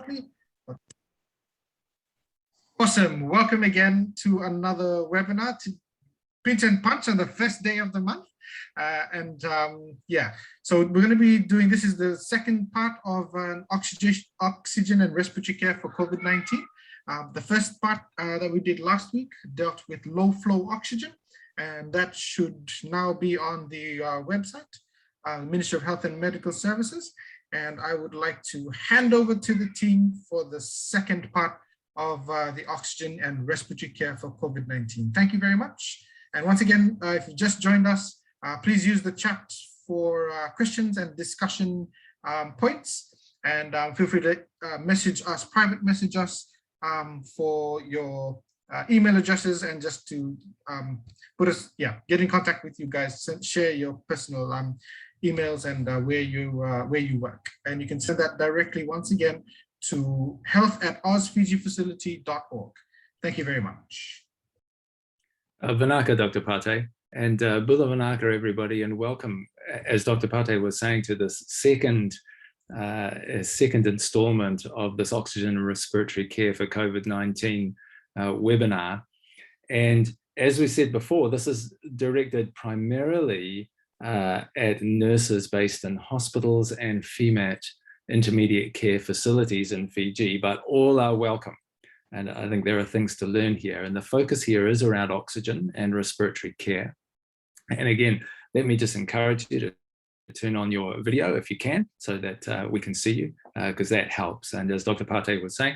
shortly. Awesome. Welcome again to another webinar to Pinch and Punch on the first day of the month. Yeah, so we're going to be doing, this is the second part of oxygen and respiratory care for COVID-19. The first part that we did last week dealt with low flow oxygen, and that should now be on the website, Ministry of Health and Medical Services. And I would like to hand over to the team for the second part of the oxygen and respiratory care for COVID-19. Thank you very much. And once again, if you just joined us, please use the chat for questions and discussion points. And feel free to message us, private message us for your email addresses, and just to put us, get in contact with you guys, share your personal emails and where you work. And you can send that directly, once again, to health@ozfijifacility.org. Thank you very much. Vanaka, Dr. Pate, and Bula Vanaka, everybody, and welcome, as Dr. Pate was saying, to this second installment of this oxygen and respiratory care for COVID-19 webinar. And as we said before, this is directed primarily at nurses based in hospitals and FEMAT intermediate care facilities in Fiji, but all are welcome. And I think there are things to learn here. And the focus here is around oxygen and respiratory care. And again, let me just encourage you to turn on your video if you can, so that we can see you, because that helps. And as Dr. Pate was saying,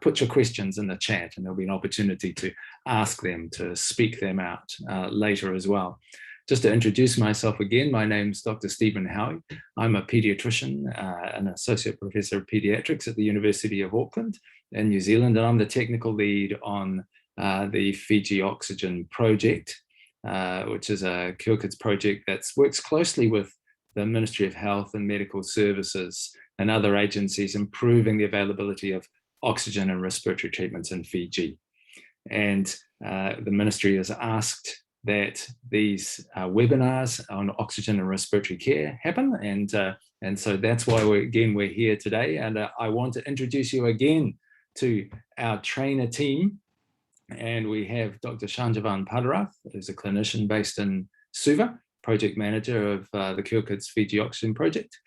put your questions in the chat, and there'll be an opportunity to ask them, to speak them out later as well. Just to introduce myself again, my name's Dr. Stephen Howie. I'm a pediatrician, an associate professor of pediatrics at the University of Auckland in New Zealand, and I'm the technical lead on the Fiji Oxygen Project, which is a Cure Kids project that works closely with the Ministry of Health and Medical Services and other agencies, improving the availability of oxygen and respiratory treatments in Fiji. And the ministry has asked that these webinars on oxygen and respiratory care happen, and so that's why we're here today. And I want to introduce you again to our trainer team, and we have Dr. Shanjavan Padarath, who's a clinician based in Suva, project manager of the Cure Kids Fiji Oxygen Project.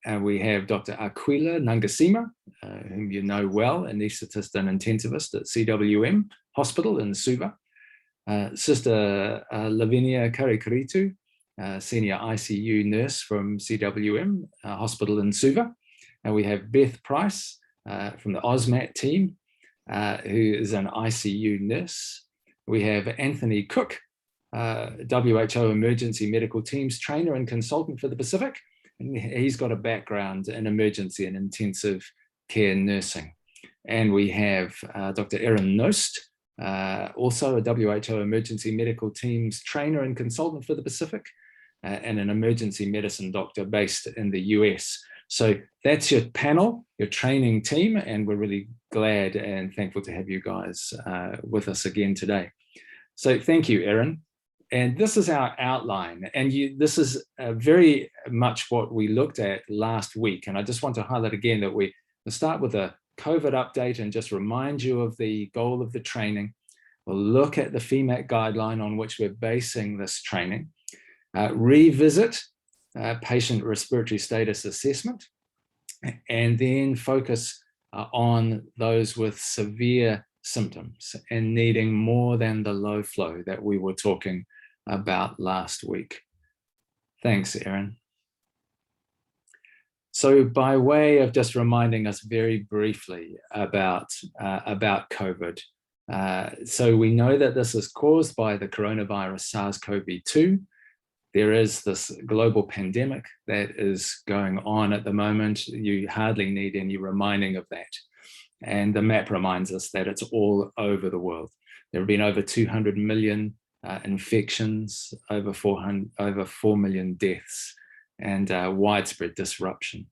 And we have Dr. Aquila Nangasima, whom you know well, anaesthetist and intensivist at CWM Hospital in Suva. Sister Lavinia Karikaritu, senior ICU nurse from CWM Hospital in Suva. And we have Beth Price from the OSMAT team, who is an ICU nurse. We have Anthony Cook, WHO Emergency Medical Teams trainer and consultant for the Pacific. And he's got a background in emergency and intensive care nursing. And we have Dr. Erin Nost, also a WHO Emergency Medical Teams trainer and consultant for the Pacific, and an emergency medicine doctor based in the US. So that's your panel, your training team, and we're really glad and thankful to have you guys with us again today. So thank you, Erin. And this is our outline, and this is very much what we looked at last week. And I just want to highlight again that we'll start with a COVID update and just remind you of the goal of the training. We'll look at the FEMAT guideline on which we're basing this training, revisit patient respiratory status assessment, and then focus on those with severe symptoms and needing more than the low flow that we were talking about last week. Thanks, Erin. So by way of just reminding us very briefly about COVID. So we know that this is caused by the coronavirus SARS-CoV-2. There is this global pandemic that is going on at the moment. You hardly need any reminding of that. And the map reminds us that it's all over the world. There have been over 200 million infections, over 4 million deaths, and widespread disruption.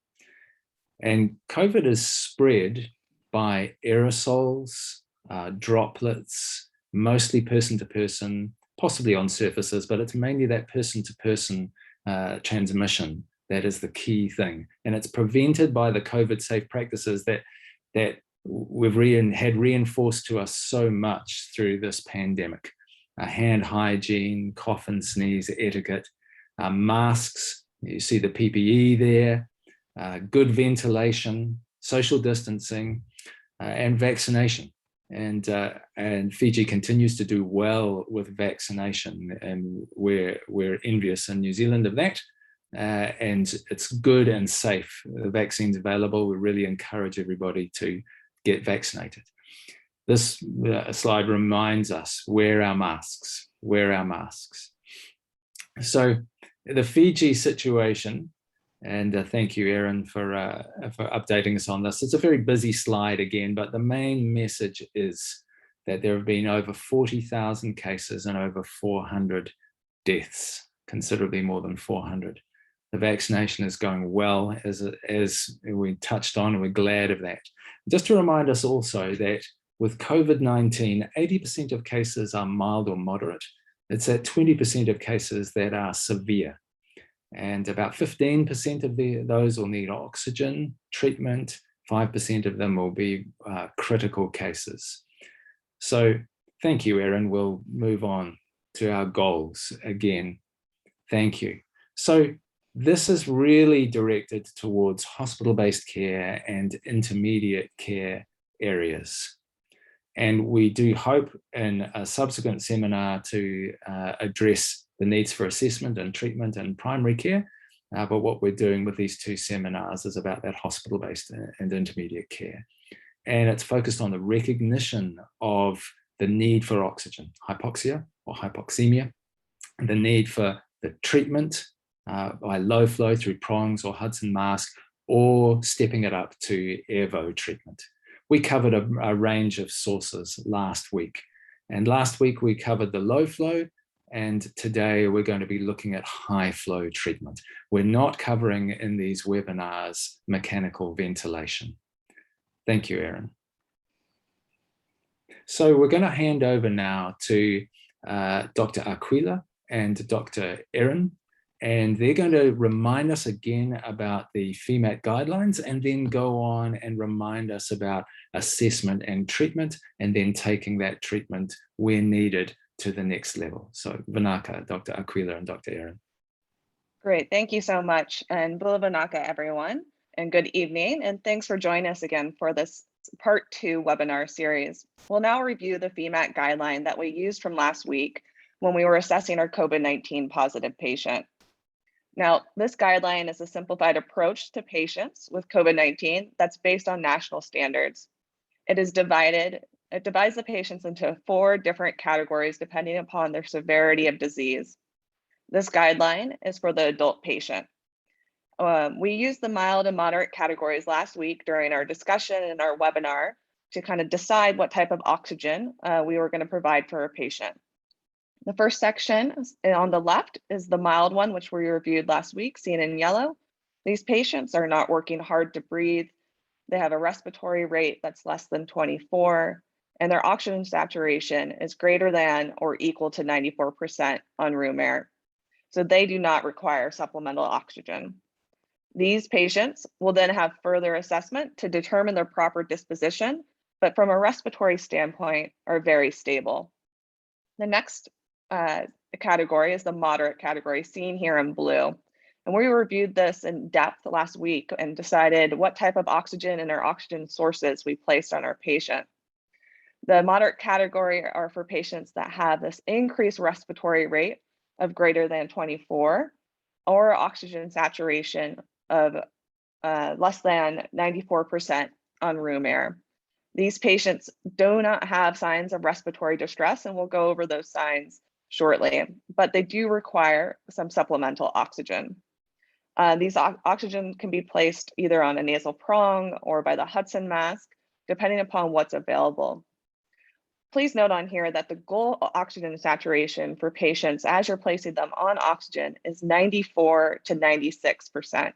And COVID is spread by aerosols, droplets, mostly person to person, possibly on surfaces, but it's mainly that person to person transmission that is the key thing. And it's prevented by the COVID safe practices that that we've had reinforced to us so much through this pandemic. Hand hygiene, cough and sneeze etiquette, masks, you see the PPE there, good ventilation, social distancing, and vaccination. And Fiji continues to do well with vaccination, and we're envious in New Zealand of that. And it's good and safe. The vaccine's available. We really encourage everybody to get vaccinated. This slide reminds us, wear our masks, wear our masks. So the Fiji situation, and thank you, Erin, for updating us on this. It's a very busy slide again, but the main message is that there have been over 40,000 cases and over 400 deaths, considerably more than 400. The vaccination is going well, as we touched on, and we're glad of that. Just to remind us also that with COVID-19, 80% of cases are mild or moderate. It's at 20% of cases that are severe. And about 15% of those will need oxygen treatment. 5% of them will be critical cases. So thank you, Erin. We'll move on to our goals again. Thank you. So this is really directed towards hospital-based care and intermediate care areas. And we do hope in a subsequent seminar to address the needs for assessment and treatment and primary care. But what we're doing with these two seminars is about that hospital-based and intermediate care. And it's focused on the recognition of the need for oxygen, hypoxia or hypoxemia, and the need for the treatment by low flow through prongs or Hudson mask, or stepping it up to Airvo treatment. We covered a range of sources last week. And last week we covered the low flow, and today we're going to be looking at high flow treatment. We're not covering in these webinars mechanical ventilation. Thank you, Erin. So we're going to hand over now to Dr. Aquila and Dr. Erin, and they're going to remind us again about the FEMAT guidelines, and then go on and remind us about assessment and treatment, and then taking that treatment where needed to the next level. So Vinaka, Dr. Aquila and Dr. Erin. Great, thank you so much. And Bula Vinaka, everyone, and good evening. And thanks for joining us again for this part 2 webinar series. We'll now review the FEMAT guideline that we used from last week when we were assessing our COVID-19 positive patient. Now, this guideline is a simplified approach to patients with COVID-19 that's based on national standards. It divides the patients into 4 different categories depending upon their severity of disease. This guideline is for the adult patient. We used the mild and moderate categories last week during our discussion and our webinar to kind of decide what type of oxygen we were going to provide for a patient. The first section on the left is the mild one, which we reviewed last week, seen in yellow. These patients are not working hard to breathe. They have a respiratory rate that's less than 24, and their oxygen saturation is greater than or equal to 94% on room air. So they do not require supplemental oxygen. These patients will then have further assessment to determine their proper disposition, but from a respiratory standpoint are very stable. The next category is the moderate category, seen here in blue. And we reviewed this in depth last week and decided what type of oxygen and our oxygen sources we placed on our patient. The moderate category are for patients that have this increased respiratory rate of greater than 24, or oxygen saturation of less than 94% on room air. These patients do not have signs of respiratory distress, and we'll go over those signs shortly, but they do require some supplemental oxygen. These oxygen can be placed either on a nasal prong or by the Hudson mask, depending upon what's available. Please note on here that the goal oxygen saturation for patients as you're placing them on oxygen is 94 to 96%.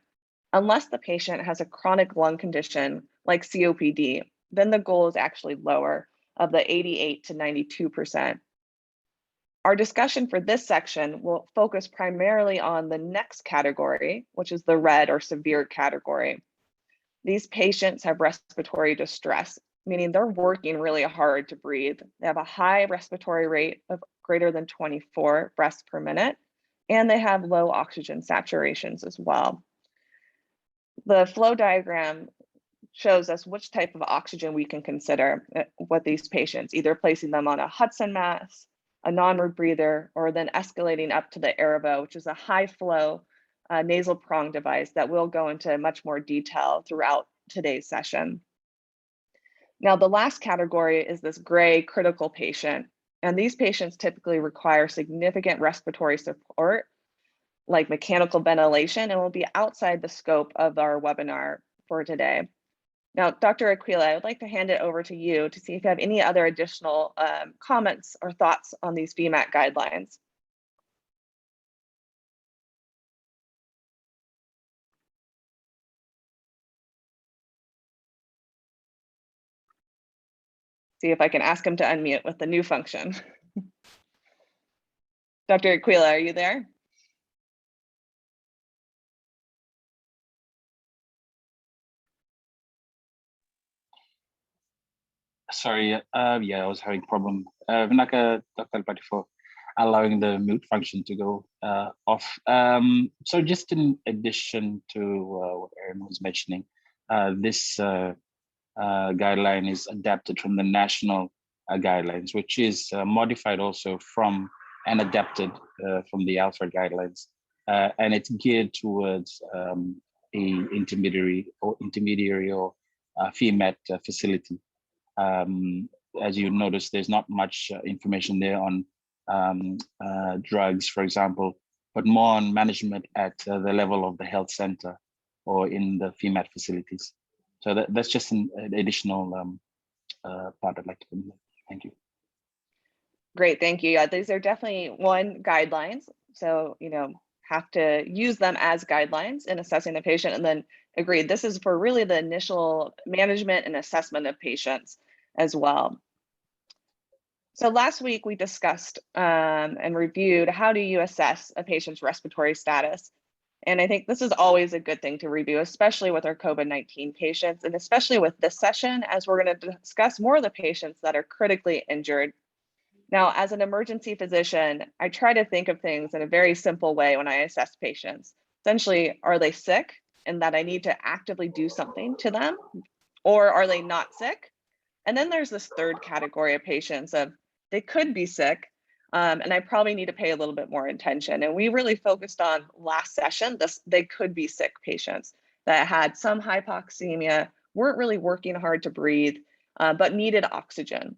Unless the patient has a chronic lung condition like COPD, then the goal is actually lower, of the 88 to 92%. Our discussion for this section will focus primarily on the next category, which is the red or severe category. These patients have respiratory distress, meaning they're working really hard to breathe. They have a high respiratory rate of greater than 24 breaths per minute, and they have low oxygen saturations as well. The flow diagram shows us which type of oxygen we can consider with these patients, either placing them on a Hudson mask, a non-rebreather, or then escalating up to the Airvo, which is a high flow nasal prong device that will go into much more detail throughout today's session. Now, the last category is this gray critical patient. And these patients typically require significant respiratory support, like mechanical ventilation, and will be outside the scope of our webinar for today. Now, Dr. Aquila, I would like to hand it over to you to see if you have any other additional comments or thoughts on these FEMAT guidelines. See if I can ask him to unmute with the new function. Dr. Aquila, are you there? Sorry, yeah, I was having a problem. Vinaka, Dr. Alpati, for allowing the mute function to go off. So just in addition to what Aaron was mentioning, this guideline is adapted from the national guidelines, which is modified also from and adapted from the Alfred guidelines. And it's geared towards a intermediary or FEMAT facility. As you notice, there's not much information there on drugs, for example, but more on management at the level of the health center or in the FEMAT facilities. So that's just an additional part I'd like to put in there. Thank you. Great, thank you. Yeah, these are definitely guidelines. So, have to use them as guidelines in assessing the patient, and then agreed, this is for really the initial management and assessment of patients as well. So last week we discussed and reviewed how do you assess a patient's respiratory status. And I think this is always a good thing to review, especially with our COVID-19 patients, and especially with this session, as we're going to discuss more of the patients that are critically injured. Now, as an emergency physician, I try to think of things in a very simple way when I assess patients. Essentially, are they sick and that I need to actively do something to them, or are they not sick? And then there's this third category of patients of they could be sick, and I probably need to pay a little bit more attention. And we really focused on last session, they could be sick patients that had some hypoxemia, weren't really working hard to breathe, but needed oxygen.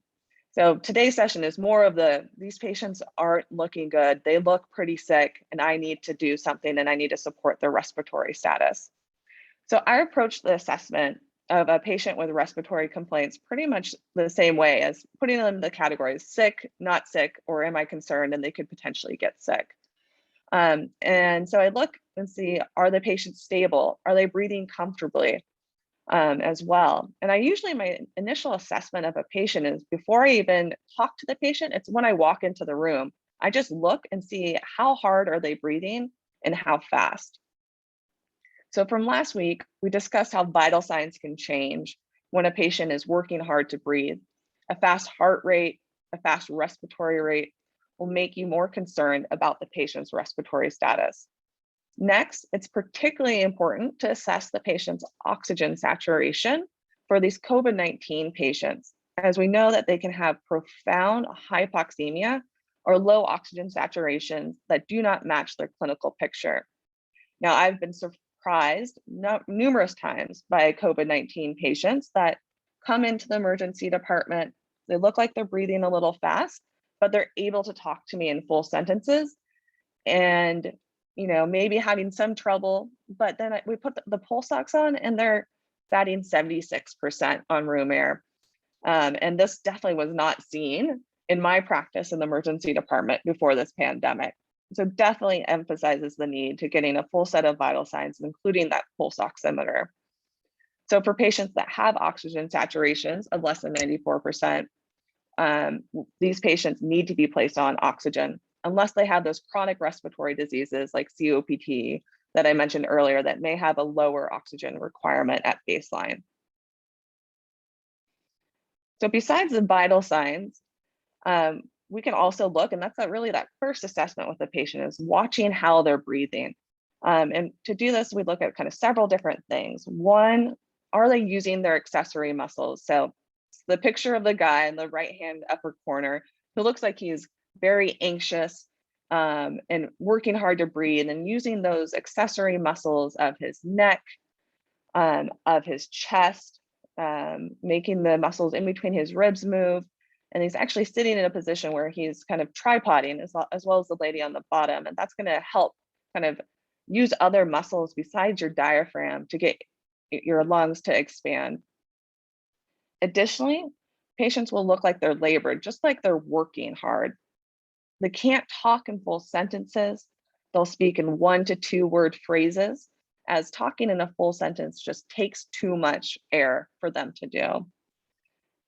So today's session is more of these patients aren't looking good, they look pretty sick, and I need to do something and I need to support their respiratory status. So I approached the assessment of a patient with respiratory complaints pretty much the same way as putting them in the categories sick, not sick, or am I concerned and they could potentially get sick. And so I look and see, are the patients stable? Are they breathing comfortably as well? And my initial assessment of a patient is before I even talk to the patient, it's when I walk into the room. I just look and see how hard are they breathing and how fast. So from last week, we discussed how vital signs can change when a patient is working hard to breathe. A fast heart rate, a fast respiratory rate will make you more concerned about the patient's respiratory status. Next, it's particularly important to assess the patient's oxygen saturation for these COVID-19 patients, as we know that they can have profound hypoxemia or low oxygen saturations that do not match their clinical picture. Now, I've been surprised numerous times by COVID-19 patients that come into the emergency department. They look like they're breathing a little fast, but they're able to talk to me in full sentences and maybe having some trouble, but then we put the pulse ox on and they're batting 76% on room air. And this definitely was not seen in my practice in the emergency department before this pandemic. So definitely emphasizes the need to getting a full set of vital signs, including that pulse oximeter. So for patients that have oxygen saturations of less than 94%, these patients need to be placed on oxygen unless they have those chronic respiratory diseases like COPD that I mentioned earlier that may have a lower oxygen requirement at baseline. So besides the vital signs, we can also look, and that's really that first assessment with the patient, is watching how they're breathing. And to do this, we look at kind of several different things. One, are they using their accessory muscles? So the picture of the guy in the right-hand upper corner who looks like he's very anxious and working hard to breathe and using those accessory muscles of his neck, of his chest, making the muscles in between his ribs move. And he's actually sitting in a position where he's kind of tripoding as well as the lady on the bottom. And that's going to help kind of use other muscles besides your diaphragm to get your lungs to expand. Additionally, patients will look like they're labored, just like they're working hard. They can't talk in full sentences. They'll speak in 1 to 2 word phrases, as talking in a full sentence just takes too much air for them to do.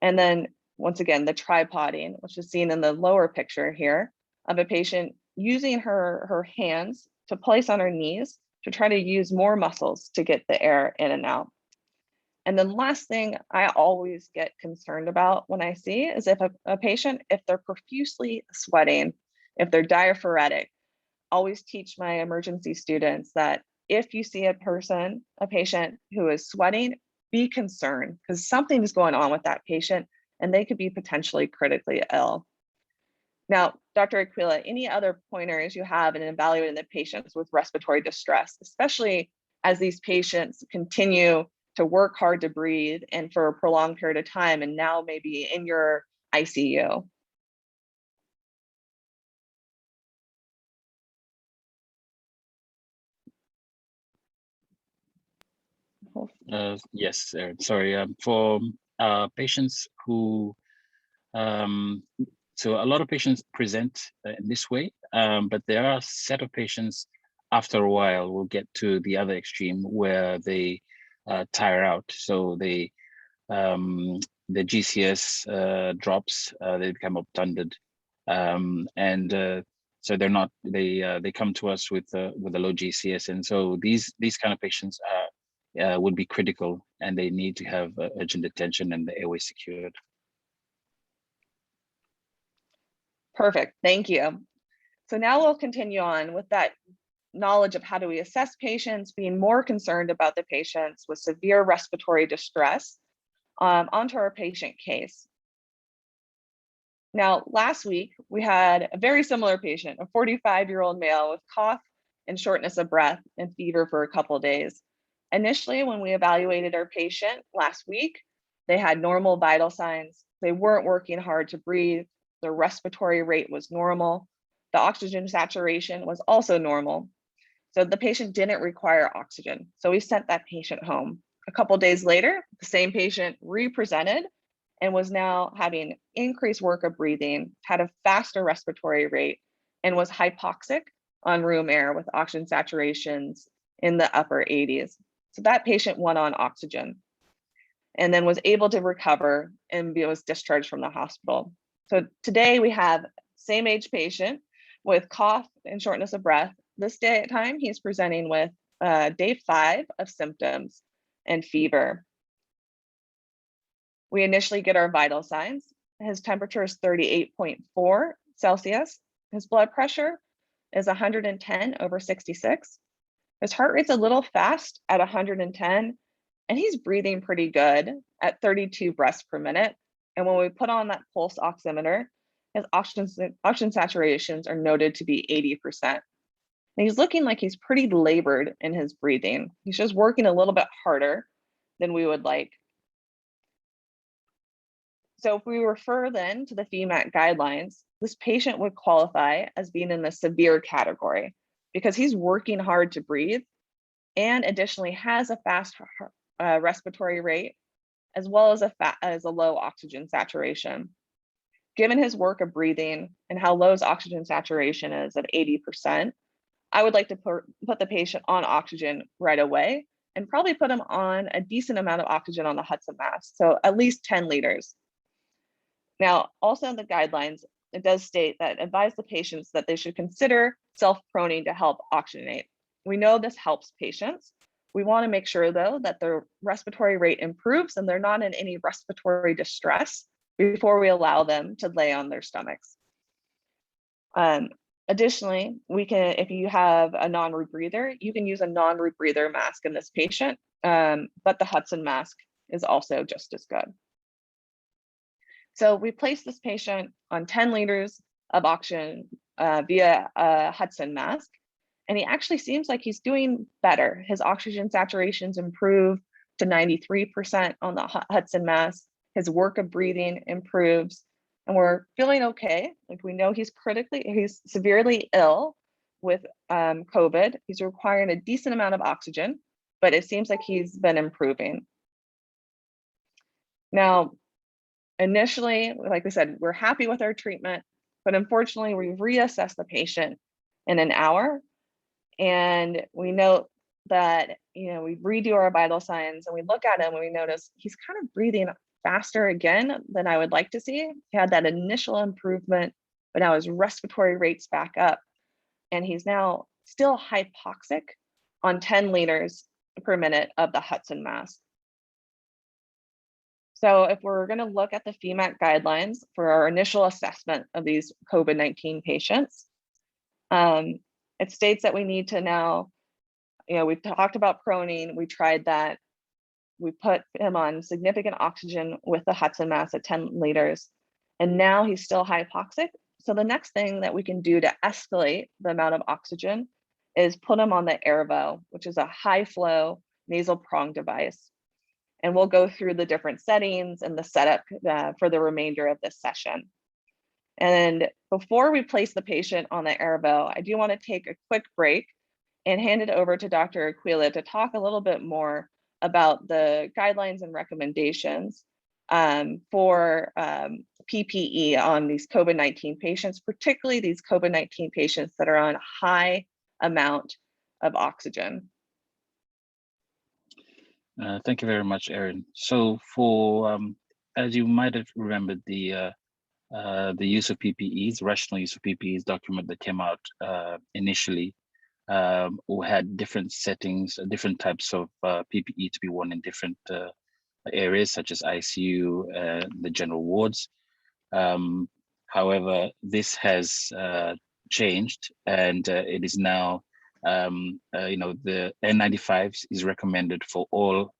And then once again, the tripoding, which is seen in the lower picture here, of a patient using her hands to place on her knees to try to use more muscles to get the air in and out. And then last thing I always get concerned about when I see is if a patient, if they're profusely sweating, if they're diaphoretic, always teach my emergency students that if you see a patient who is sweating, be concerned because something is going on with that patient and they could be potentially critically ill. Now, Dr. Aquila, any other pointers you have in evaluating the patients with respiratory distress, especially as these patients continue to work hard to breathe and for a prolonged period of time and now maybe in your ICU? Yes, sorry. For patients who, so a lot of patients present in this way, but there are a set of patients after a while will get to the other extreme where they tire out. So the GCS drops, they become obtunded, and so they're not. They come to us with a low GCS, and so these kind of patients would be critical, and they need to have urgent attention and the airway secured. Perfect, thank you. So now we'll continue on with that knowledge of how do we assess patients, being more concerned about the patients with severe respiratory distress, onto our patient case. Now, last week, we had a very similar patient, a 45-year-old male with cough and shortness of breath and fever for a couple of days. Initially, when we evaluated our patient last week, they had normal vital signs. They weren't working hard to breathe. Their respiratory rate was normal. The oxygen saturation was also normal. So the patient didn't require oxygen. So we sent that patient home. A couple of days later, the same patient re-presented and was now having increased work of breathing, had a faster respiratory rate, and was hypoxic on room air with oxygen saturations in the upper 80s. So that patient went on oxygen and then was able to recover and was discharged from the hospital. So today we have same age patient with cough and shortness of breath. This time he's presenting with day 5 of symptoms and fever. We initially get our vital signs. His temperature is 38.4 Celsius. His blood pressure is 110/66. His heart rate's a little fast at 110, and he's breathing pretty good at 32 breaths per minute. And when we put on that pulse oximeter, his oxygen saturations are noted to be 80%. And he's looking like he's pretty labored in his breathing. He's just working a little bit harder than we would like. So if we refer then to the FEMAT guidelines, this patient would qualify as being in the severe category because he's working hard to breathe and additionally has a fast respiratory rate as well as a low oxygen saturation. Given his work of breathing and how low his oxygen saturation is at 80%, I would like to put the patient on oxygen right away and probably put him on a decent amount of oxygen on the Hudson mask, so at least 10 liters. Now, also in the guidelines, it does state that advise the patients that they should consider self-proning to help oxygenate. We know this helps patients. We want to make sure, though, that their respiratory rate improves and they're not in any respiratory distress before we allow them to lay on their stomachs. Additionally, we can, if you have a non-rebreather, you can use a non-rebreather mask in this patient, but the Hudson mask is also just as good. So we placed this patient on 10 liters of oxygen via a Hudson mask, and he actually seems like he's doing better. His oxygen saturations improved to 93% on the Hudson mask. His work of breathing improves, and we're feeling okay. Like, we know he's severely ill with COVID. He's requiring a decent amount of oxygen, but it seems like he's been improving. Now, initially, like we said, we're happy with our treatment, but unfortunately, we reassess the patient in an hour, and we note that, you know, we redo our vital signs and we look at him and we notice he's kind of breathing faster again than I would like to see. He had that initial improvement, but now his respiratory rate's back up, and he's now still hypoxic on 10 liters per minute of the Hudson mask. So if we're going to look at the FEMAT guidelines for our initial assessment of these COVID-19 patients, it states that we need to now, you know, we've talked about proning, we tried that. We put him on significant oxygen with the Hudson mask at 10 liters, and now he's still hypoxic. So the next thing that we can do to escalate the amount of oxygen is put him on the Airvo, which is a high flow nasal prong device. And we'll go through the different settings and the setup for the remainder of this session. And before we place the patient on the Airvo, I do want to take a quick break and hand it over to Dr. Aquila to talk a little bit more about the guidelines and recommendations for PPE on these COVID-19 patients, particularly these COVID-19 patients that are on a high amount of oxygen. Thank you very much, Erin. So for, as you might have remembered, the use of PPEs, rational use of PPEs document that came out initially, who had different settings, different types of PPE to be worn in different areas, such as ICU, the general wards. However, this has changed, and it is now, you know, the N95s is recommended for all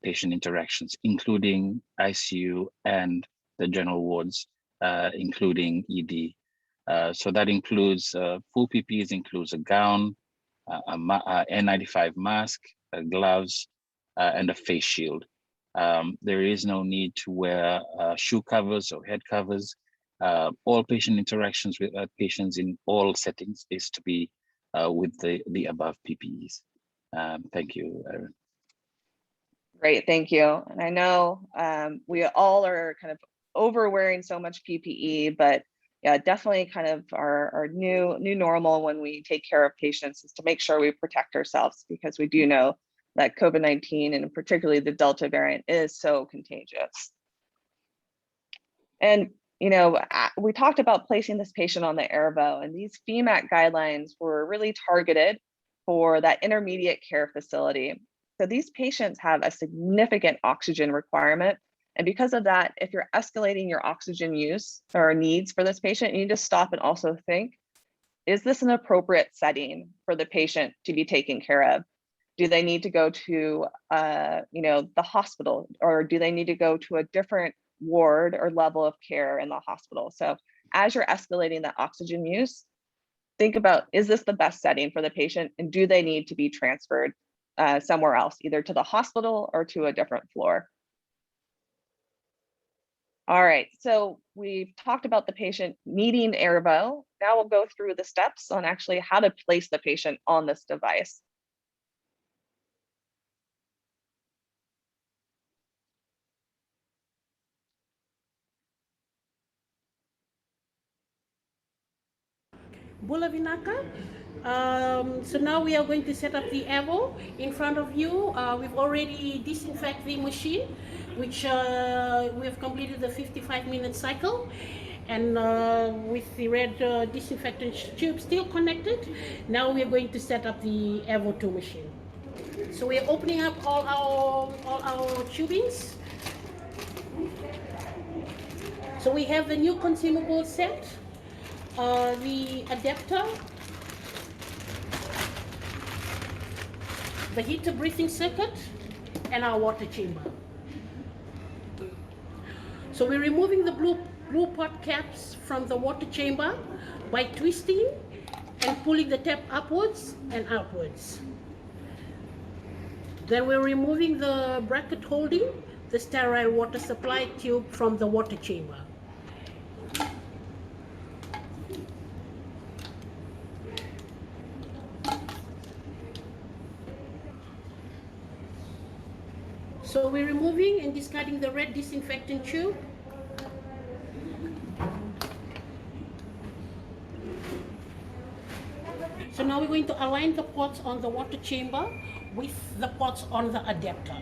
patient interactions, including ICU and the general wards, including ED. So that includes full PPEs, includes a gown, a N95 mask, gloves, and a face shield. There is no need to wear shoe covers or head covers. All patient interactions with patients in all settings is to be with the above PPEs. Thank you, Erin. Great, thank you. And I know we all are kind of over wearing so much PPE, but yeah, definitely kind of our new normal when we take care of patients is to make sure we protect ourselves, because we do know that COVID-19 and particularly the Delta variant is so contagious. And, you know, we talked about placing this patient on the Airvo, and these FEMAT guidelines were really targeted for that intermediate care facility. So these patients have a significant oxygen requirement. And because of that, if you're escalating your oxygen use or needs for this patient, you need to stop and also think, is this an appropriate setting for the patient to be taken care of? Do they need to go to, you know, the hospital, or do they need to go to a different ward or level of care in the hospital? So as you're escalating that oxygen use, think about, is this the best setting for the patient, and do they need to be transferred somewhere else, either to the hospital or to a different floor? All right, so we've talked about the patient needing Airvo. Now we'll go through the steps on actually how to place the patient on this device. Bulavinaka. So now we are going to set up the Airvo in front of you. We've already disinfected the machine, which we have completed the 55-minute cycle. And with the red disinfectant tube still connected, now we're going to set up the Airvo 2 machine. So we're opening up all our tubings. So we have the new consumable set, the adapter, the heater breathing circuit, and our water chamber. So we're removing the blue pot caps from the water chamber by twisting and pulling the tap upwards and outwards. Then we're removing the bracket holding the sterile water supply tube from the water chamber. So we're removing and discarding the red disinfectant tube. So now we're going to align the ports on the water chamber with the ports on the adapter.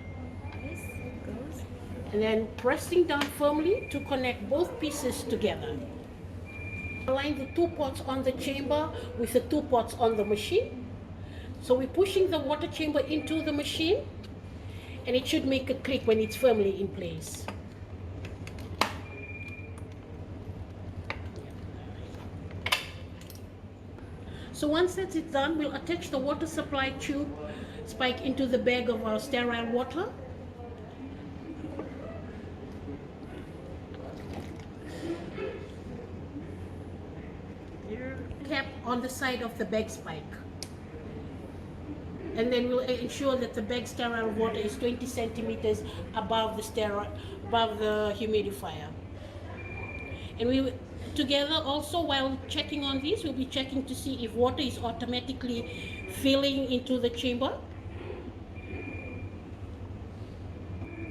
And then pressing down firmly to connect both pieces together. Align the 2 ports on the chamber with the 2 ports on the machine. So we're pushing the water chamber into the machine, and it should make a click when it's firmly in place. So once that's done, we'll attach the water supply tube spike into the bag of our sterile water. Cap on the side of the bag spike. And then we'll ensure that the bag sterile water is 20 centimeters above the humidifier. And we together also, while checking on this, we'll be checking to see if water is automatically filling into the chamber.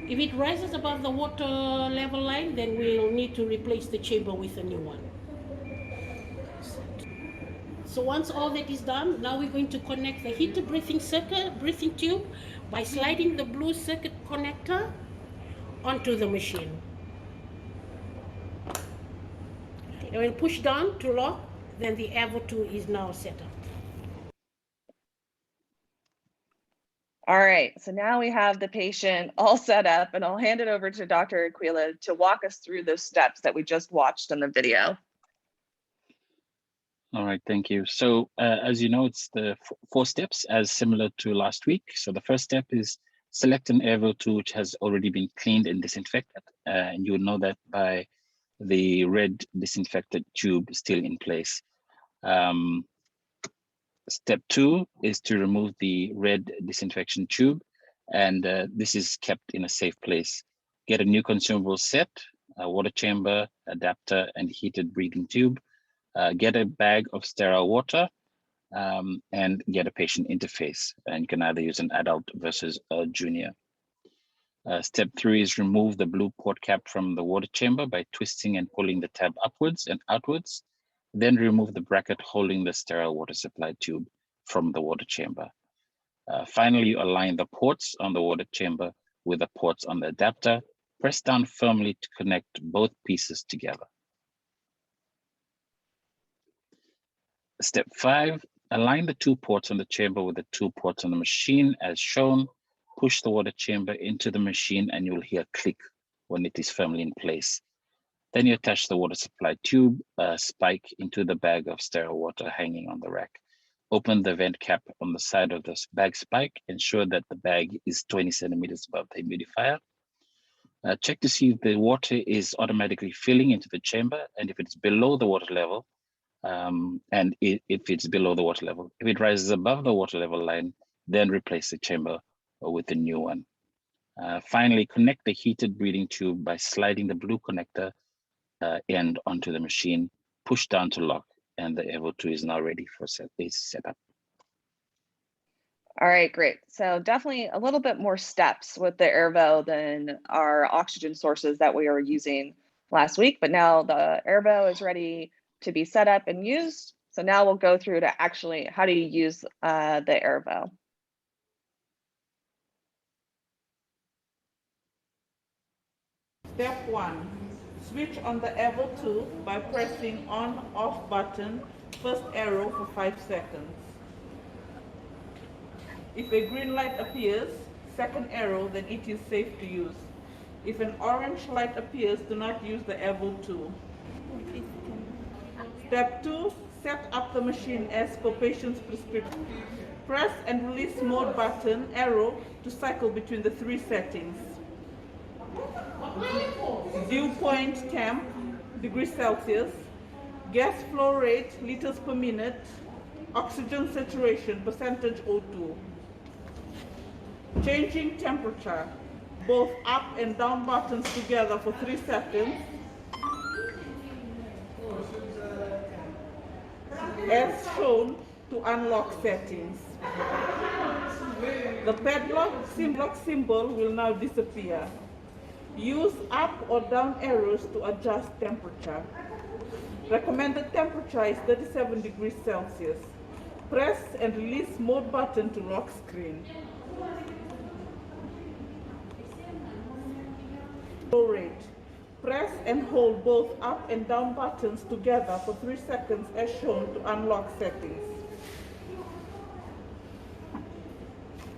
If it rises above the water level line, then we'll need to replace the chamber with a new one. So once all that is done, now we're going to connect the heater breathing tube by sliding the blue circuit connector onto the machine. And when pushed down to lock, then the Airvo 2 is now set up. All right, so now we have the patient all set up, and I'll hand it over to Dr. Aquila to walk us through those steps that we just watched in the video. All right, thank you. So as you know, it's the 4 steps as similar to last week. So the first step is select an Airvo 2 which has already been cleaned and disinfected. And you will know that by the red disinfected tube still in place. Step 2 is to remove the red disinfection tube, and this is kept in a safe place. Get a new consumable set, a water chamber, adapter, and heated breathing tube. Get a bag of sterile water, and get a patient interface. And you can either use an adult versus a junior. Step 3 is remove the blue port cap from the water chamber by twisting and pulling the tab upwards and outwards. Then remove the bracket holding the sterile water supply tube from the water chamber. Finally, you align the ports on the water chamber with the ports on the adapter. Press down firmly to connect both pieces together. Step 5, align the 2 ports on the chamber with the 2 ports on the machine as shown. Push the water chamber into the machine and you'll hear a click when it is firmly in place. Then you attach the water supply tube spike into the bag of sterile water hanging on the rack. Open the vent cap on the side of this bag spike. Ensure that the bag is 20 centimeters above the humidifier. Check to see if the water is automatically filling into the chamber, and if it's below the water level, if it's below the water level. If it rises above the water level line, then replace the chamber with a new one. Finally, connect the heated breathing tube by sliding the blue connector end onto the machine, push down to lock, and the Airvo 2 is now ready for setup. All right, great. So definitely a little bit more steps with the Airvo than our oxygen sources that we were using last week, but now the Airvo is ready to be set up and used. So now we'll go through to actually how do you use the Airvo. Step 1, Switch on the Airvo 2 by pressing on/off button, first arrow for 5 seconds. If a green light appears, second arrow, then it is safe to use. If an orange light appears, do not use the Airvo 2. Step 2, set up the machine as per patient's prescription. Press and release mode button, arrow, to cycle between the 3 settings. Dew point temp, degrees Celsius, gas flow rate, liters per minute, oxygen saturation, percentage O2. Changing temperature, both up and down buttons together for 3 seconds. As shown to unlock settings. The padlock symbol will now disappear. Use up or down arrows to adjust temperature. Recommended temperature is 37 degrees Celsius. Press and release mode button to lock screen. Flow rate. Press and hold both up and down buttons together for 3 seconds as shown to unlock settings.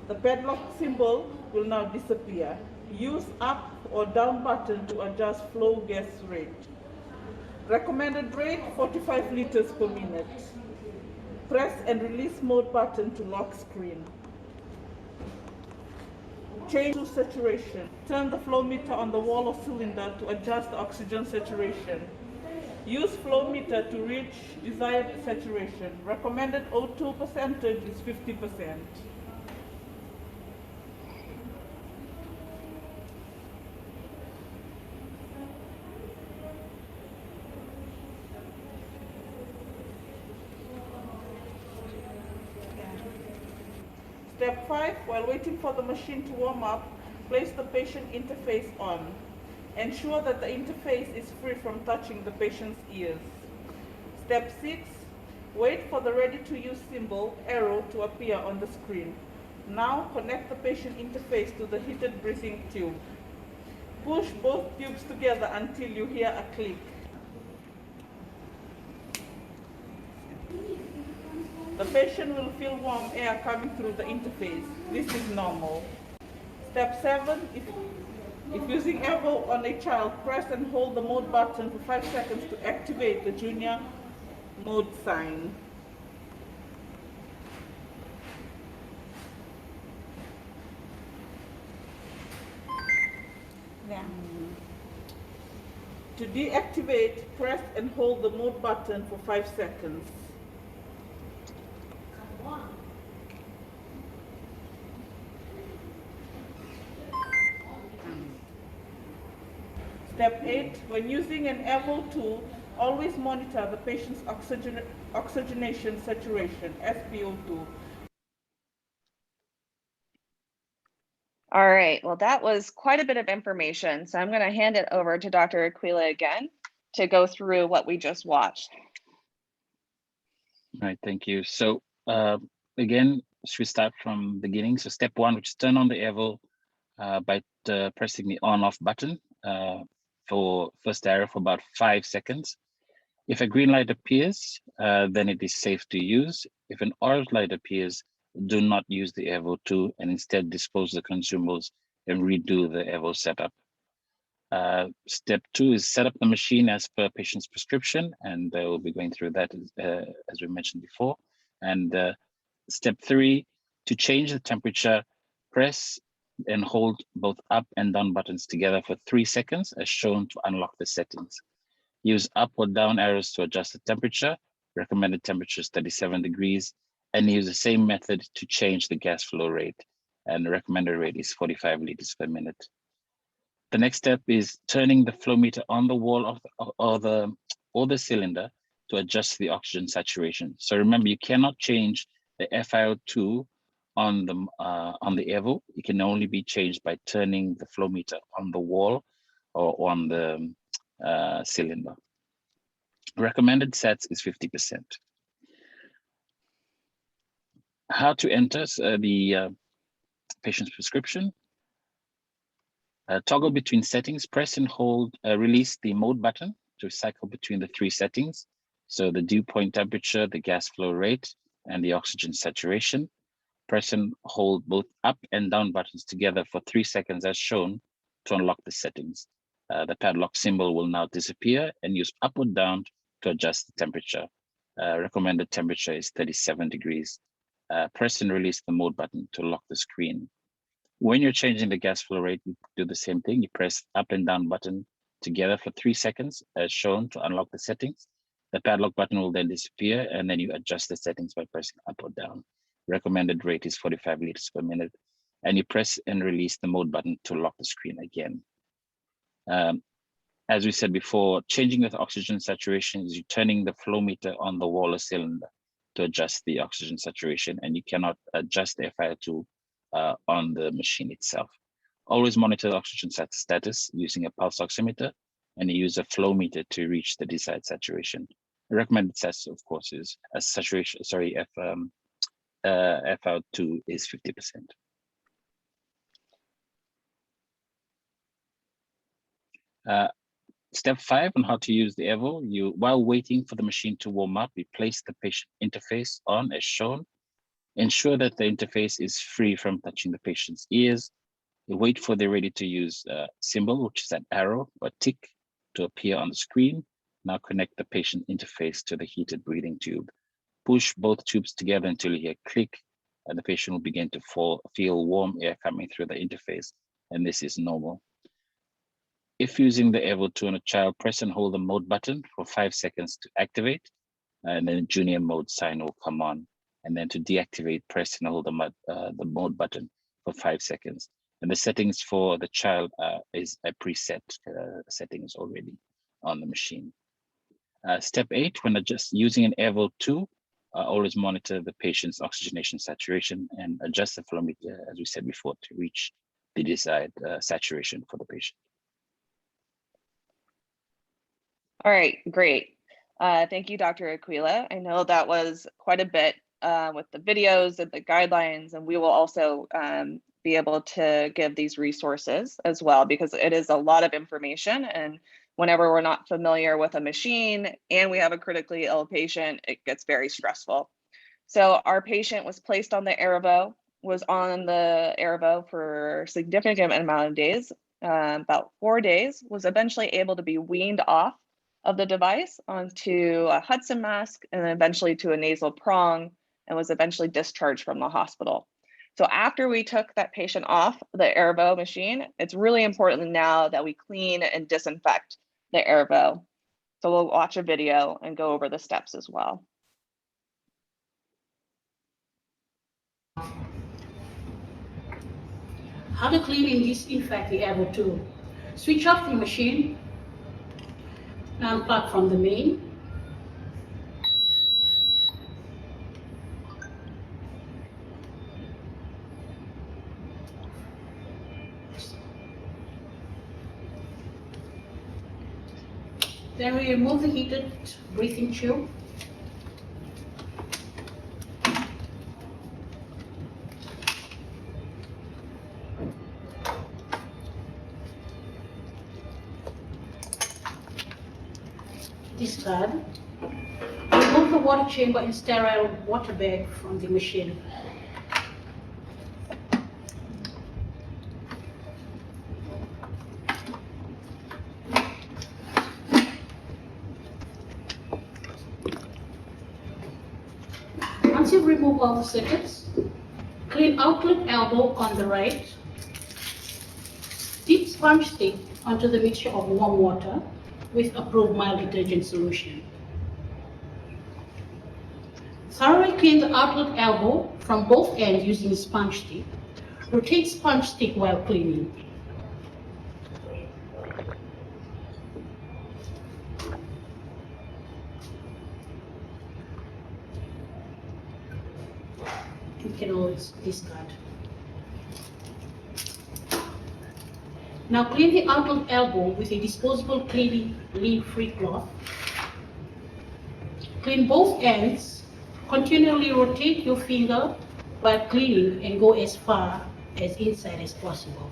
The padlock symbol will now disappear. Use up or down button to adjust flow gas rate. Recommended rate 45 liters per minute. Press and release mode button to lock screen. Change to saturation. Turn the flow meter on the wall of cylinder to adjust the oxygen saturation. Use flow meter to reach desired saturation. Recommended O2 percentage is 50%. Step 5, while waiting for the machine to warm up, place the patient interface on. Ensure that the interface is free from touching the patient's ears. Step 6, wait for the ready to use symbol, arrow, to appear on the screen. Now connect the patient interface to the heated breathing tube. Push both tubes together until you hear a click. The patient will feel warm air coming through the interface. This is normal. Step 7, if using Airvo on a child, press and hold the mode button for 5 seconds to activate the junior mode sign. Now, to deactivate, press and hold the mode button for 5 seconds. Step 8, when using an Airvo tool, always monitor the patient's oxygenation saturation, SpO2. All right, well, that was quite a bit of information. So I'm going to hand it over to Dr. Aquila again to go through what we just watched. Right, thank you. So again, should we start from the beginning? So step 1, which is turn on the Airvo by pressing the on/off button for first arrow for about 5 seconds. If a green light appears, then it is safe to use. If an orange light appears, do not use the Airvo 2 and instead dispose the consumables and redo the Airvo setup. Step 2 is set up the machine as per patient's prescription, and we'll be going through that as we mentioned before. And step 3, to change the temperature, press and hold both up and down buttons together for 3 seconds as shown to unlock the settings. Use up or down arrows to adjust the temperature. Recommended temperature is 37 degrees, and use the same method to change the gas flow rate, and the recommended rate is 45 liters per minute. The next step is turning the flow meter on the wall of the cylinder to adjust the oxygen saturation. So remember, you cannot change the FiO2 on the Airvo. It can only be changed by turning the flow meter on the wall or on the cylinder. Recommended sets is 50%. How to enter the patient's prescription. Toggle between settings, press and hold, release the mode button to cycle between the 3 settings. So the dew point temperature, the gas flow rate, and the oxygen saturation. Press and hold both up and down buttons together for 3 seconds as shown to unlock the settings. The padlock symbol will now disappear, and use up or down to adjust the temperature. Recommended temperature is 37 degrees. Press and release the mode button to lock the screen. When you're changing the gas flow rate, you do the same thing. You press up and down button together for 3 seconds as shown to unlock the settings. The padlock button will then disappear, and then you adjust the settings by pressing up or down. Recommended rate is 45 liters per minute, and you press and release the mode button to lock the screen again. As we said before, changing the oxygen saturation is you turning the flow meter on the wall or cylinder to adjust the oxygen saturation, and you cannot adjust the FiO2 on the machine itself. Always monitor the oxygen status using a pulse oximeter, and you use a flow meter to reach the desired saturation. The recommended status, of course, is saturation. Sorry, FiO2 is 50%. Step 5 on how to use the Airvo. While waiting for the machine to warm up, you place the patient interface on as shown. Ensure that the interface is free from touching the patient's ears. You wait for the ready to use symbol, which is an arrow or tick, to appear on the screen. Now connect the patient interface to the heated breathing tube. Push both tubes together until you hear click, and the patient will begin to feel warm air coming through the interface, and this is normal. If using the Airvo 2 on a child, press and hold the mode button for 5 seconds to activate, and then junior mode sign will come on. And then to deactivate, press and hold the mode button for 5 seconds. And the settings for the child is a preset settings already on the machine. Step 8, when using an Airvo 2, always monitor the patient's oxygenation saturation and adjust the flow meter, as we said before, to reach the desired saturation for the patient. All right, great. Thank you, Dr. Aquila. I know that was quite a bit with the videos and the guidelines, and we will also be able to give these resources as well, because it is a lot of information, and whenever we're not familiar with a machine and we have a critically ill patient, it gets very stressful. So our patient was placed on the Airvo, was on the Airvo for a significant amount of days, about 4 days, was eventually able to be weaned off of the device onto a Hudson mask and then eventually to a nasal prong, and was eventually discharged from the hospital. So after we took that patient off the Airvo machine, it's really important now that we clean and disinfect the Airvo. So we'll watch a video and go over the steps as well. How to clean and disinfect the Airvo 2. Switch off the machine, unplug from the main. Then we remove the heated breathing tube. Discard. Remove the water chamber and sterile water bag from the machine. Once you remove all the circuits, clean outlet elbow on the right. Dip sponge stick onto the mixture of warm water with approved mild detergent solution. Thoroughly clean the outlet elbow from both ends using sponge stick. Rotate sponge stick while cleaning. You can always discard. Now clean the outlet elbow with a disposable cleaning lint-free cloth. Clean both ends. Continually rotate your finger while cleaning and go as far as inside as possible.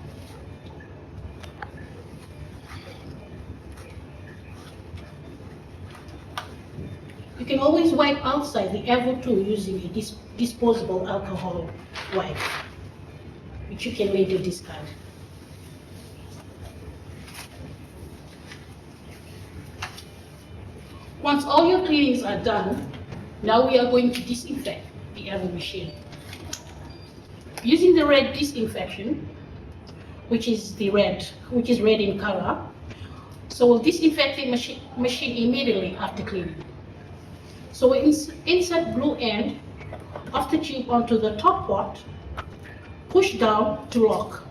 You can always wipe outside the Airvo 2 using a disposable alcohol wipe, which you can later discard. Once all your cleanings are done, now we are going to disinfect the Airvo machine. Using the red disinfection, which is red in color, so we'll disinfect the machine immediately after cleaning. So we insert blue end of the tube onto the top pot, push down to lock.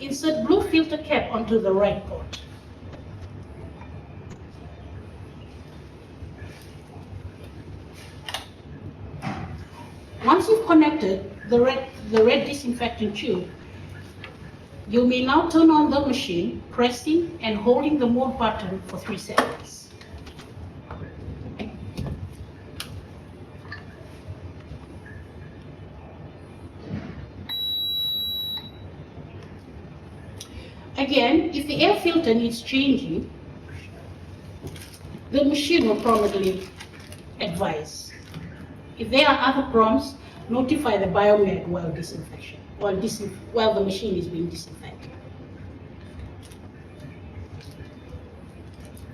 Insert blue filter cap onto the right pot. Once you've connected the red disinfectant tube, you may now turn on the machine, pressing and holding the mode button for 3 seconds. Again, if the air filter needs changing, the machine will promptly advise. If there are other prompts, notify the biomed while disinfection, while the machine is being disinfected.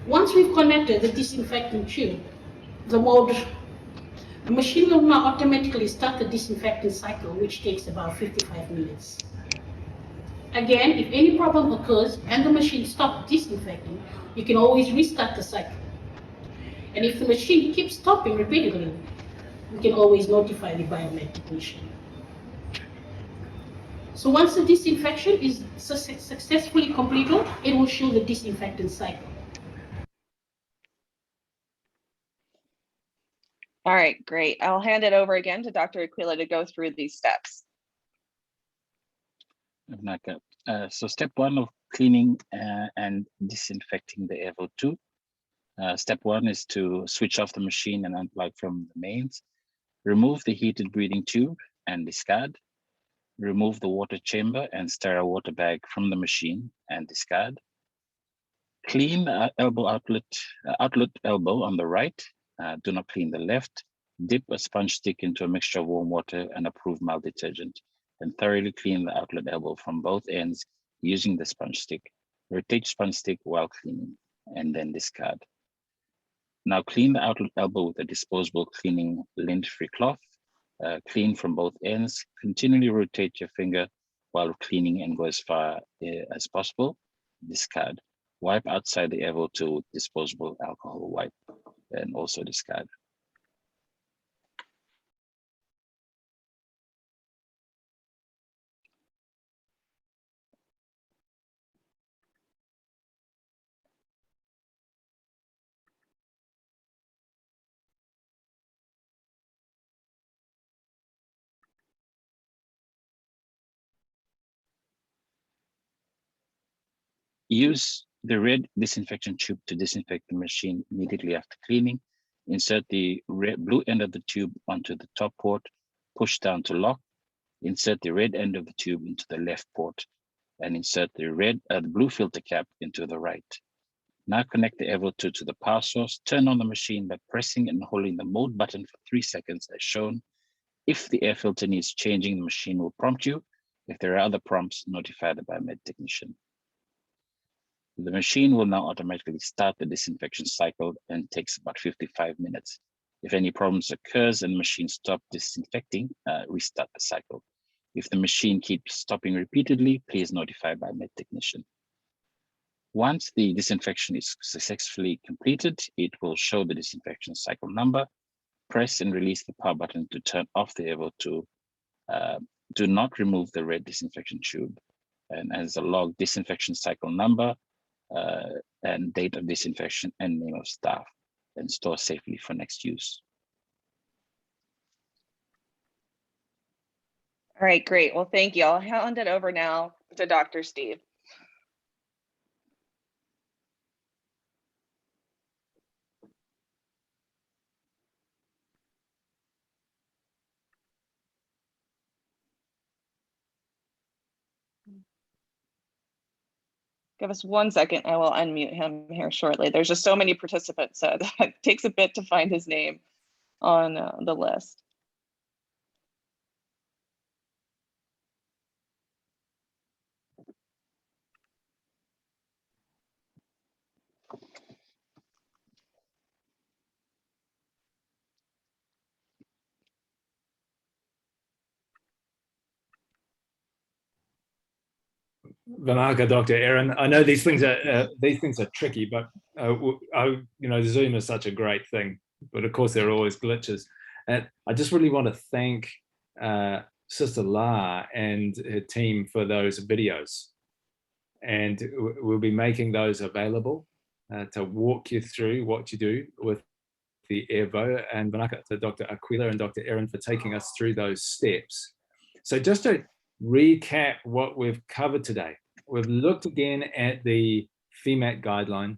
Once we've connected the disinfectant tube, the machine will now automatically start the disinfecting cycle, which takes about 55 minutes. Again, if any problem occurs and the machine stops disinfecting, you can always restart the cycle. And if the machine keeps stopping repeatedly, we can always notify the biomed technician. So once the disinfection is successfully completed, it will show the disinfectant cycle. All right, great. I'll hand it over again to Dr. Aquila to go through these steps. So step 1 of cleaning and disinfecting the Airvo 2. Step 1 is to switch off the machine and unplug from the mains. Remove the heated breathing tube and discard. Remove the water chamber and sterile water bag from the machine and discard. Clean the outlet elbow on the right. Do not clean the left. Dip a sponge stick into a mixture of warm water and approved mild detergent, and thoroughly clean the outlet elbow from both ends using the sponge stick. Rotate sponge stick while cleaning, and then discard. Now clean the outlet elbow with a disposable cleaning lint-free cloth. Clean from both ends. Continually rotate your finger while cleaning and go as far as possible. Discard. Wipe outside the Airvo 2 with disposable alcohol wipe, and also discard. Use the red disinfection tube to disinfect the machine immediately after cleaning. Insert the blue end of the tube onto the top port, push down to lock. Insert the red end of the tube into the left port, and insert the blue filter cap into the right. Now connect the Airvo 2 to the power source. Turn on the machine by pressing and holding the mode button for 3 seconds as shown. If the air filter needs changing, the machine will prompt you. If there are other prompts, notify the biomed technician. The machine will now automatically start the disinfection cycle and takes about 55 minutes. If any problems occurs and the machine stops disinfecting, restart the cycle. If the machine keeps stopping repeatedly, please notify biomed technician. Once the disinfection is successfully completed, it will show the disinfection cycle number. Press and release the power button to turn off the Airvo 2. Do not remove the red disinfection tube. And as a log disinfection cycle number, and date of disinfection and name of staff, and store safely for next use. All right, great. Well, thank you. I'll hand it over now to Dr. Steve. Give us 1 second. I will unmute him here shortly. There's just so many participants, so it takes a bit to find his name on the list. Vinaka, Dr. Aaron, I know these things are tricky, but Zoom is such a great thing. But of course, there are always glitches. And I just really want to thank Sister La and her team for those videos. And we'll be making those available to walk you through what you do with the Airvo. And Vinaka, to Dr. Aquila and Dr. Aaron for taking us through those steps. So just to recap what we've covered today, we've looked again at the FEMAT guideline.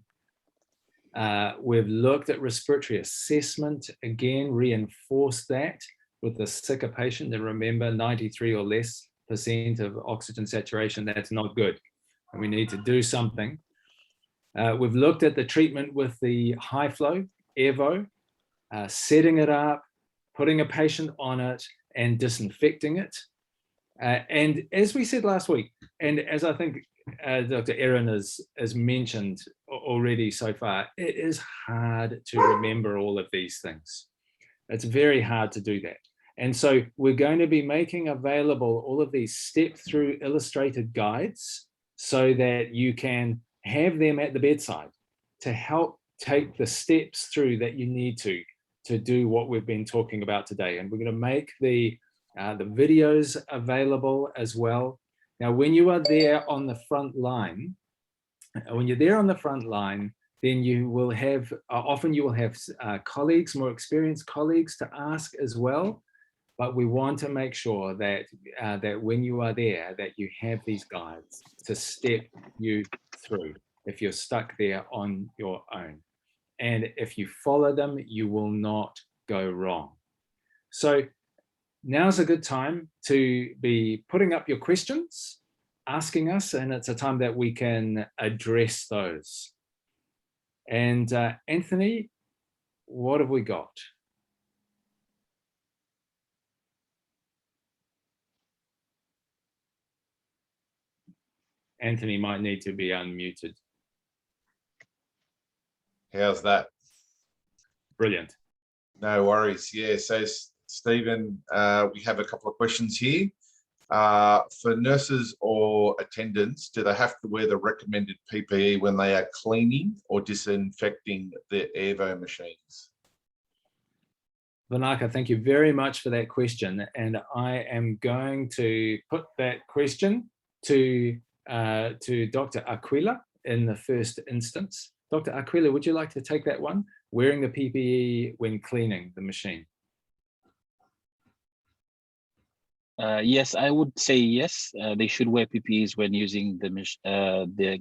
We've looked at respiratory assessment, again, reinforced that with the sicker patient. And remember, 93 or less % of oxygen saturation, that's not good. And we need to do something. We've looked at the treatment with the high flow, Airvo, setting it up, putting a patient on it, and disinfecting it. And as we said last week, and as I think Dr. Aaron has mentioned already so far, it is hard to remember all of these things. It's very hard to do that. And so we're going to be making available all of these step-through illustrated guides so that you can have them at the bedside to help take the steps through that you need to do what we've been talking about today. And we're going to make the videos available as well. Now, when you are there on the front line, then you will have, often you will have colleagues, more experienced colleagues to ask as well. But we want to make sure that, that when you are there, that you have these guides to step you through if you're stuck there on your own. And if you follow them, you will not go wrong. So now's a good time to be putting up your questions, asking us, and it's a time that we can address those. And Anthony, what have we got? Anthony might need to be unmuted. How's that? Brilliant. No worries. Yeah, so Stephen, we have a couple of questions here. For nurses or attendants, do they have to wear the recommended PPE when they are cleaning or disinfecting the Airvo machines? Vinaka, thank you very much for that question. And I am going to put that question to Dr. Aquila in the first instance. Dr. Aquila, would you like to take that one? Wearing the PPE when cleaning the machine. Yes, I would say yes. They should wear PPEs when using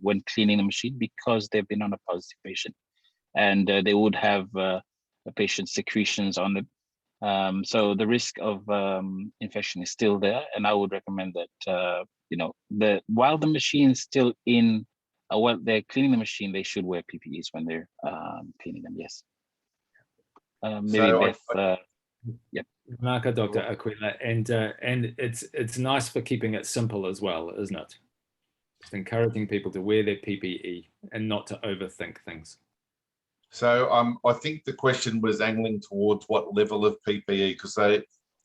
when cleaning the machine, because they've been on a positive patient, and they would have a patient's secretions on them. So the risk of infection is still there, and I would recommend that while the machine is still in, while they're cleaning the machine, they should wear PPEs when they're cleaning them. Yes. Maybe So Beth. Yep. Vinaka, Dr. Aquila, and it's nice for keeping it simple as well, isn't it? Just encouraging people to wear their PPE and not to overthink things. So I think the question was angling towards what level of PPE, because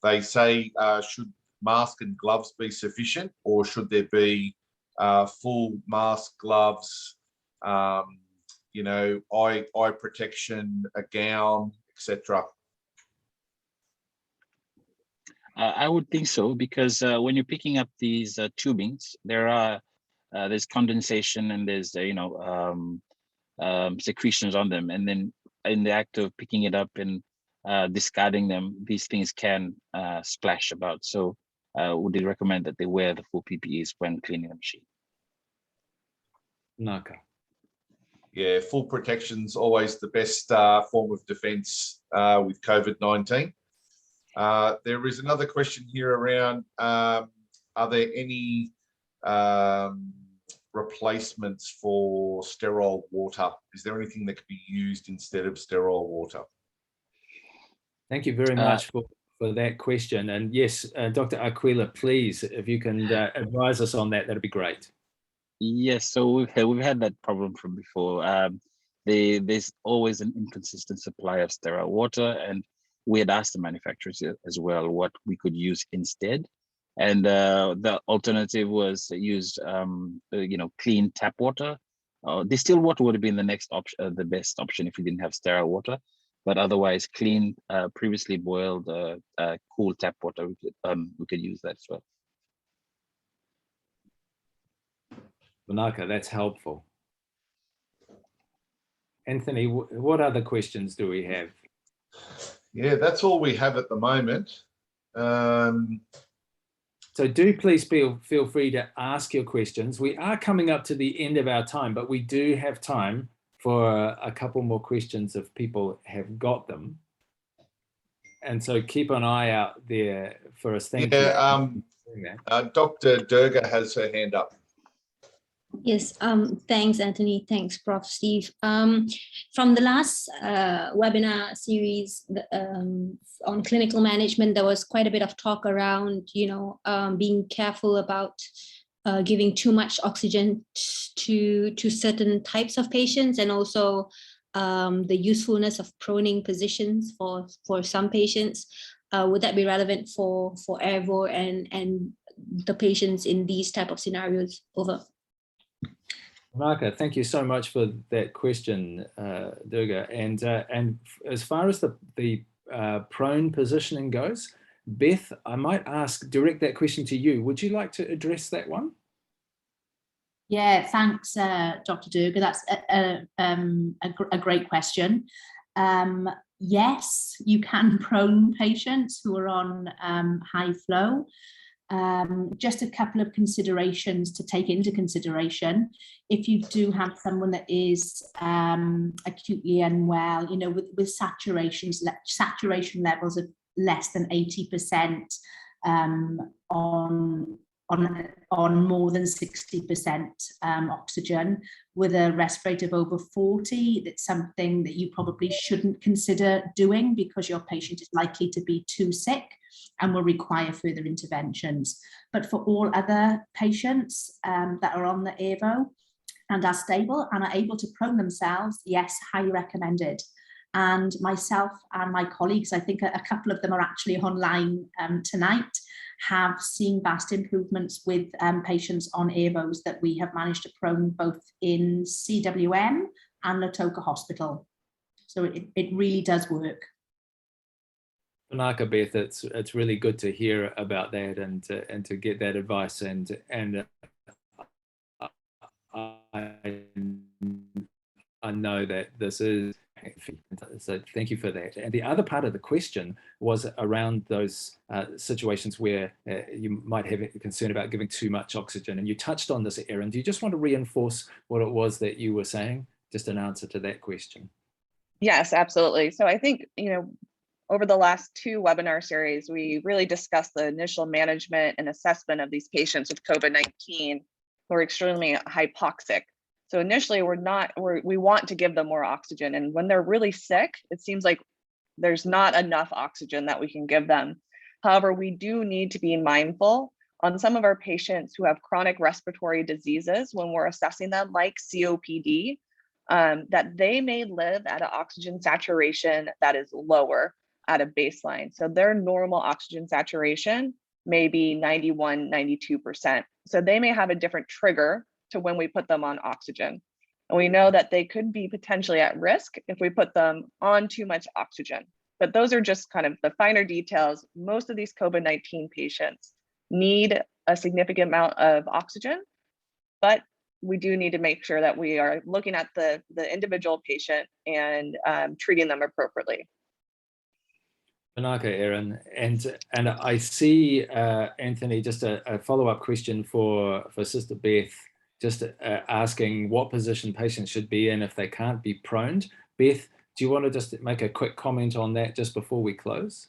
they say should mask and gloves be sufficient, or should there be full mask, gloves, eye protection, a gown, etc.? I would think so, because when you're picking up these tubings, there's condensation and there's secretions on them, and then in the act of picking it up and discarding them, these things can splash about. So would they recommend that they wear the full PPEs when cleaning the machine? Naka. Yeah, full protection's always the best form of defense with COVID-19. There is another question here around, are there any replacements for sterile water? Is there anything that could be used instead of sterile water? Thank you very much for that question. And yes, Dr. Aquila, please, if you can advise us on that, that'd be great. Yes, so we've had that problem from before. There's always an inconsistent supply of sterile water, and we had asked the manufacturers as well what we could use instead. And the alternative was used, clean tap water. Distilled water would have been the next option, the best option if we didn't have sterile water. But otherwise, clean, previously boiled, cool tap water, we could use that as well. Vinaka, that's helpful. Anthony, what other questions do we have? Yeah, that's all we have at the moment. So do please feel free to ask your questions. We are coming up to the end of our time, but we do have time for a couple more questions if people have got them. And so keep an eye out there for us. Thank you. Dr. Durga has her hand up. Yes, thanks, Anthony. Thanks, Prof. Steve. From the last webinar series on clinical management, there was quite a bit of talk around, being careful about giving too much oxygen to certain types of patients, and also the usefulness of proning positions for some patients. Would that be relevant for Airvo and the patients in these type of scenarios? Over. Marka, thank you so much for that question, Durga. And as far as the prone positioning goes, Beth, I might direct that question to you. Would you like to address that one? Yeah, thanks, Dr. Durga. That's a great question. Yes, you can prone patients who are on high flow. Just a couple of considerations to take into consideration. If you do have someone that is acutely unwell, with saturation levels of less than 80%, on more than 60% oxygen, with a respiratory rate of over 40, that's something that you probably shouldn't consider doing, because your patient is likely to be too sick and will require further interventions. But for all other patients that are on the Airvo and are stable and are able to prone themselves, yes, highly recommended. And myself and my colleagues, I think a couple of them are actually online tonight, have seen vast improvements with patients on Airvos that we have managed to prone both in CWM and Lautoka Hospital. So it really does work. Vinaka, Beth, it's really good to hear about that and to get that advice, and I know that this is, so thank you for that. And the other part of the question was around those situations where you might have a concern about giving too much oxygen, and you touched on this, Erin. Do you just want to reinforce what it was that you were saying? Just an answer to that question. Yes, absolutely. So I think, over the last 2 webinar series, we really discussed the initial management and assessment of these patients with COVID-19 who are extremely hypoxic. So initially, we want to give them more oxygen. And when they're really sick, it seems like there's not enough oxygen that we can give them. However, we do need to be mindful on some of our patients who have chronic respiratory diseases when we're assessing them, like COPD, that they may live at an oxygen saturation that is lower at a baseline. So their normal oxygen saturation may be 91, 92%. So they may have a different trigger to when we put them on oxygen. And we know that they could be potentially at risk if we put them on too much oxygen. But those are just kind of the finer details. Most of these COVID-19 patients need a significant amount of oxygen, but we do need to make sure that we are looking at the individual patient and treating them appropriately. Vinaka, Erin, and I see, Anthony, just a follow-up question for Sister Beth, just asking what position patients should be in if they can't be proned. Beth, do you want to just make a quick comment on that just before we close?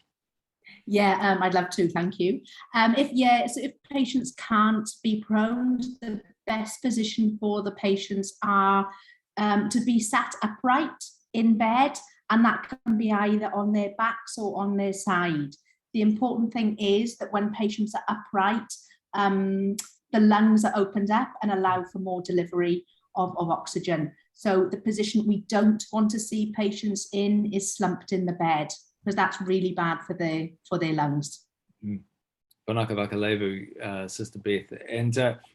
Yeah, I'd love to, thank you. If patients can't be prone, the best position for the patients are to be sat upright in bed, and that can be either on their backs or on their side. The important thing is that when patients are upright, the lungs are opened up and allow for more delivery of oxygen. So the position we don't want to see patients in is slumped in the bed, because that's really bad for their lungs. Vanaka Vakalevu, Sister Beth.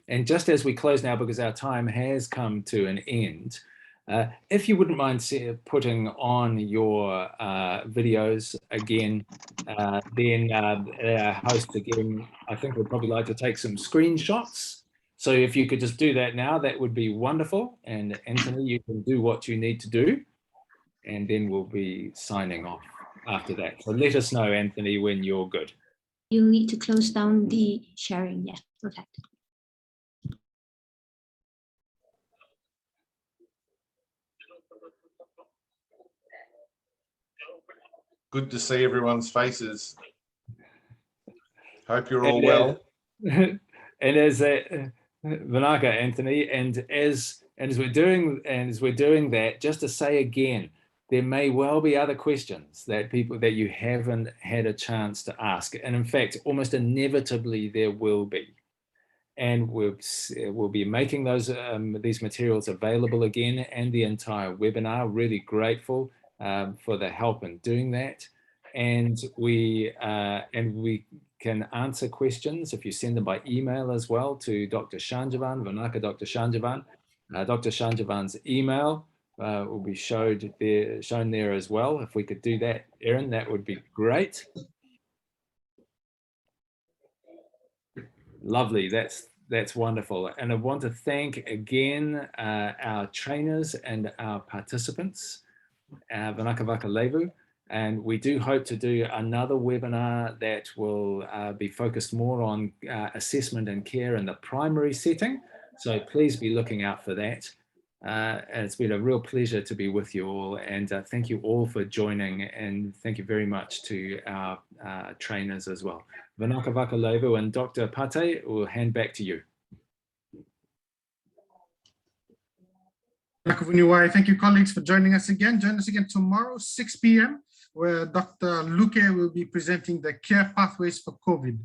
And just as we close now, because our time has come to an end, if you wouldn't mind putting on your videos again, then our host again, I think would probably like to take some screenshots. So if you could just do that now, that would be wonderful. And Anthony, you can do what you need to do, and then we'll be signing off after that. So let us know, Anthony, when you're good. You'll need to close down the sharing. Yeah, okay. Good to see everyone's faces. Hope you're all well. And as Vanaka, Anthony, and as we're doing that, just to say again, there may well be other questions that you haven't had a chance to ask, and in fact, almost inevitably there will be. And we'll be making these materials available again, and the entire webinar. Really grateful for the help in doing that, and we can answer questions if you send them by email as well to Dr. Shanjavan, Vanaka Dr. Shanjavan. Dr. Shanjavan's email will be shown there as well. If we could do that, Erin, that would be great. Lovely, that's wonderful. And I want to thank again our trainers and our participants, Vanaka Vakalevu. And we do hope to do another webinar that will be focused more on assessment and care in the primary setting. So please be looking out for that. And it's been a real pleasure to be with you all. And thank you all for joining. And thank you very much to our trainers as well. Vanaka Vakalevu and Dr. Pate, will hand back to you. Thank you, colleagues, for joining us again. Join us again tomorrow, 6 p.m., where Dr. Luque will be presenting the care pathways for COVID.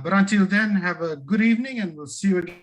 But until then, have a good evening, and we'll see you again.